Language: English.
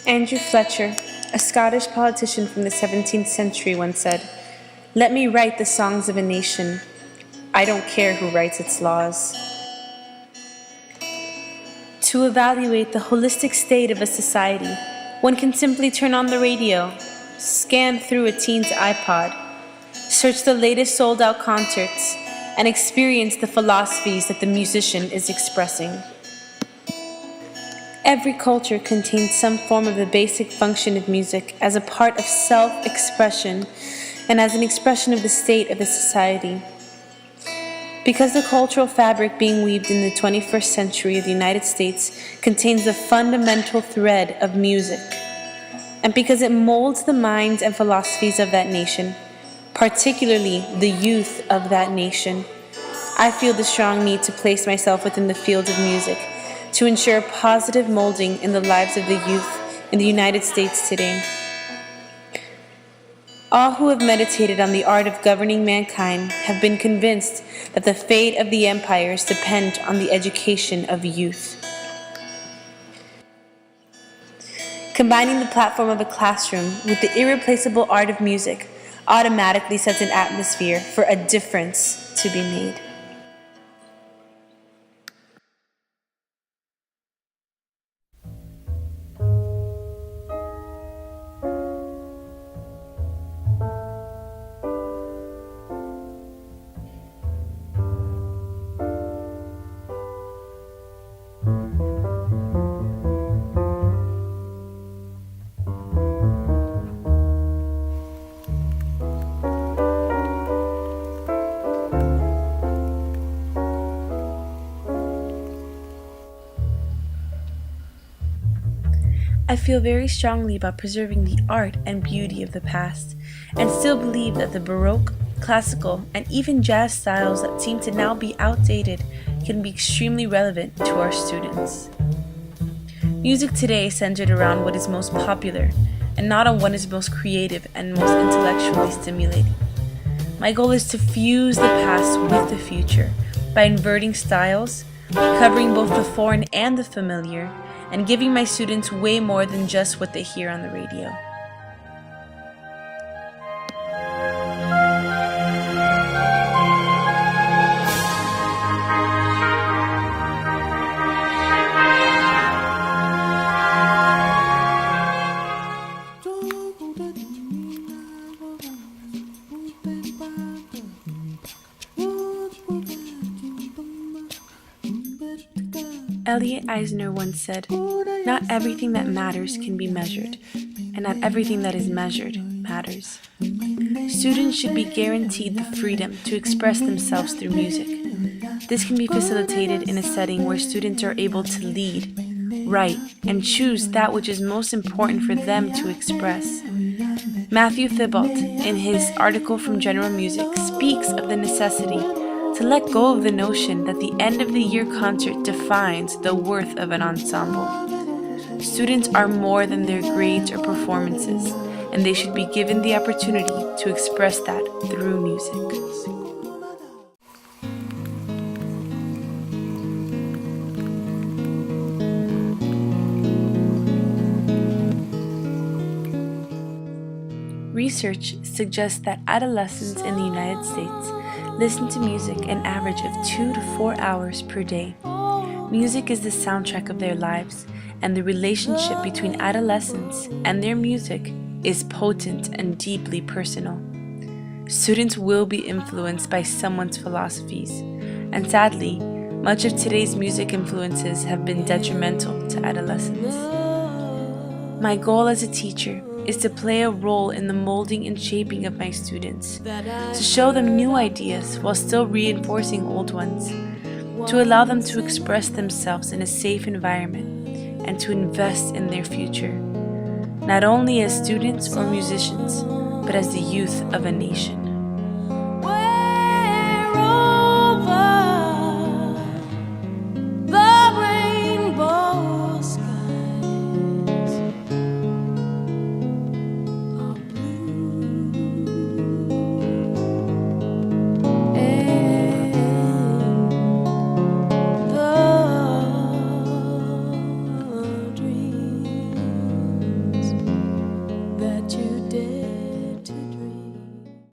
Andrew Fletcher, a Scottish politician from the 17th century, once said, "Let me write the songs of a nation. I don't care who writes its laws." To evaluate the holistic state of a society, one can simply turn on the radio, scan through a teen's iPod, search the latest sold-out concerts, and experience the philosophies that the musician is expressing. Every culture contains some form of the basic function of music as a part of self-expression and as an expression of the state of a society. Because the cultural fabric being weaved in the 21st century of the United States contains the fundamental thread of music, and because it molds the minds and philosophies of that nation, particularly the youth of that nation, I feel the strong need to place myself within the field of music to ensure positive molding in the lives of the youth in the United States today. All who have meditated on the art of governing mankind have been convinced that the fate of the empires depend on the education of youth. Combining the platform of a classroom with the irreplaceable art of music automatically sets an atmosphere for a difference to be made. I feel very strongly about preserving the art and beauty of the past, and still believe that the Baroque, classical, and even jazz styles that seem to now be outdated can be extremely relevant to our students. Music today is centered around what is most popular, and not on what is most creative and most intellectually stimulating. My goal is to fuse the past with the future by inverting styles, covering both the foreign and the familiar, and giving my students way more than just what they hear on the radio. Elliot Eisner once said, "Not everything that matters can be measured, and not everything that is measured matters." Students should be guaranteed the freedom to express themselves through music. This can be facilitated in a setting where students are able to lead, write, and choose that which is most important for them to express. Matthew Thibault, in his article from General Music, speaks of the necessity to let go of the notion that the end-of-the-year concert defines the worth of an ensemble. Students are more than their grades or performances, and they should be given the opportunity to express that through music. Research suggests that adolescents in the United States listen to music an average of 2 to 4 hours per day. Music is the soundtrack of their lives, and the relationship between adolescents and their music is potent and deeply personal. Students will be influenced by someone's philosophies, and sadly, much of today's music influences have been detrimental to adolescents. My goal as a teacher is to play a role in the molding and shaping of my students, to show them new ideas while still reinforcing old ones, to allow them to express themselves in a safe environment, and to invest in their future, not only as students or musicians, but as the youth of a nation.